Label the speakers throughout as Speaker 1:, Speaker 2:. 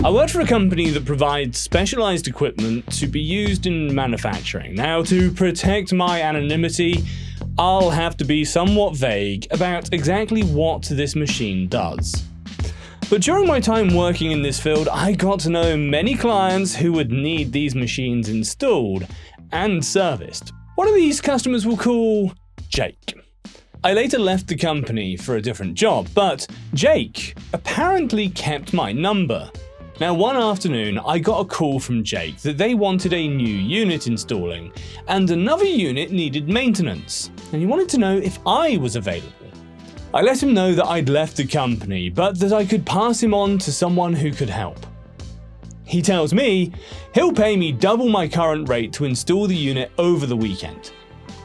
Speaker 1: I worked for a company that provides specialized equipment to be used in manufacturing. Now, to protect my anonymity, I'll have to be somewhat vague about exactly what this machine does. But during my time working in this field, I got to know many clients who would need these machines installed and serviced. One of these customers we'll call Jake. I later left the company for a different job, but Jake apparently kept my number. Now, one afternoon, I got a call from Jake that they wanted a new unit installing, and another unit needed maintenance, and he wanted to know if I was available. I let him know that I'd left the company, but that I could pass him on to someone who could help. He tells me he'll pay me double my current rate to install the unit over the weekend.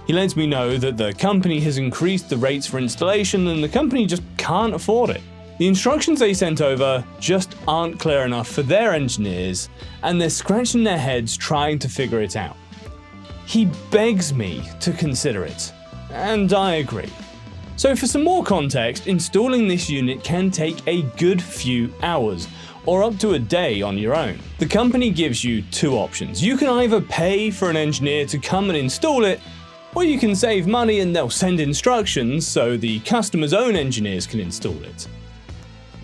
Speaker 1: He lets me know that the company has increased the rates for installation and the company just can't afford it. The instructions they sent over just aren't clear enough for their engineers, and they're scratching their heads trying to figure it out. He begs me to consider it, and I agree. So for some more context, installing this unit can take a good few hours, or up to a day on your own. The company gives you two options. You can either pay for an engineer to come and install it, or you can save money and they'll send instructions so the customer's own engineers can install it.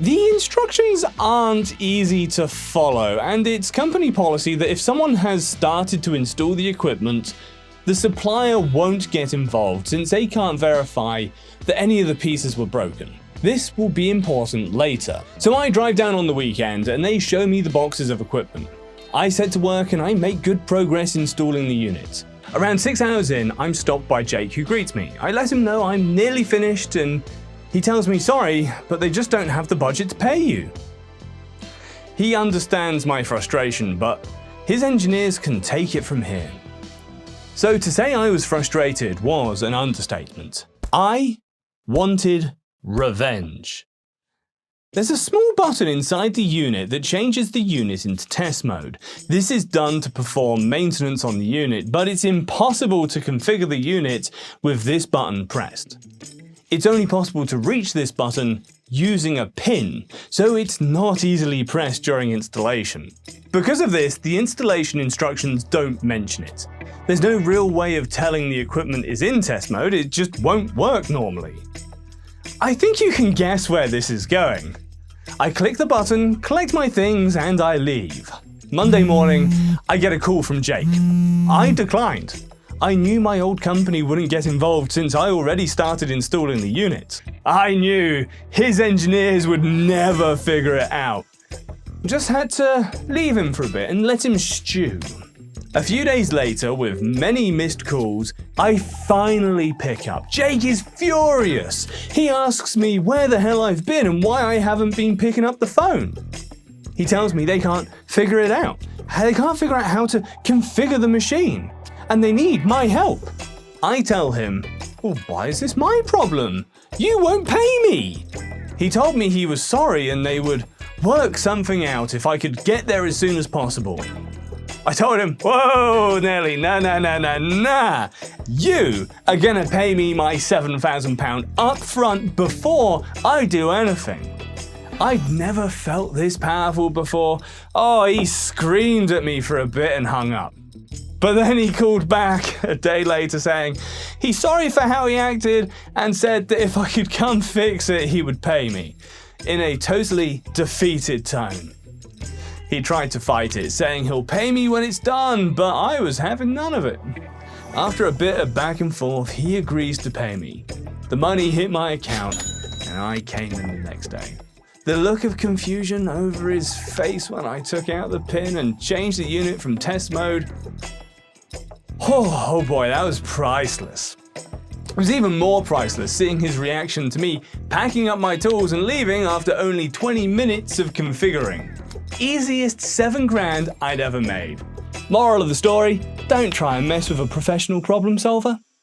Speaker 1: The instructions aren't easy to follow, and it's company policy that if someone has started to install the equipment, the supplier won't get involved since they can't verify that any of the pieces were broken. This will be important later. So I drive down on the weekend and they show me the boxes of equipment. I set to work and I make good progress installing the unit. Around 6 hours in, I'm stopped by Jake, who greets me. I let him know I'm nearly finished and he tells me sorry, but they just don't have the budget to pay you. He understands my frustration, but his engineers can take it from here. So to say I was frustrated was an understatement. I wanted revenge. There's a small button inside the unit that changes the unit into test mode. This is done to perform maintenance on the unit, but it's impossible to configure the unit with this button pressed. It's only possible to reach this button using a pin, so it's not easily pressed during installation. Because of this, the installation instructions don't mention it. There's no real way of telling the equipment is in test mode, it just won't work normally. I think you can guess where this is going. I click the button, collect my things, and I leave. Monday morning, I get a call from Jake. I declined. I knew my old company wouldn't get involved since I already started installing the unit. I knew his engineers would never figure it out. Just had to leave him for a bit and let him stew. A few days later, with many missed calls, I finally pick up. Jake is furious. He asks me where the hell I've been and why I haven't been picking up the phone. He tells me they can't figure it out. They can't figure out how to configure the machine, and they need my help. I tell him, well, why is this my problem? You won't pay me. He told me he was sorry and they would work something out if I could get there as soon as possible. I told him, whoa, Nelly, nah. You are gonna pay me my £7,000 up front before I do anything. I'd never felt this powerful before. Oh, he screamed at me for a bit and hung up. But then he called back a day later saying he's sorry for how he acted and said that if I could come fix it, he would pay me, in a totally defeated tone. He tried to fight it, saying he'll pay me when it's done, but I was having none of it. After a bit of back and forth, he agrees to pay me. The money hit my account, and I came in the next day. The look of confusion over his face when I took out the pin and changed the unit from test mode. Oh boy, that was priceless. It was even more priceless seeing his reaction to me packing up my tools and leaving after only 20 minutes of configuring. Easiest $7,000 I'd ever made. Moral of the story, don't try and mess with a professional problem solver.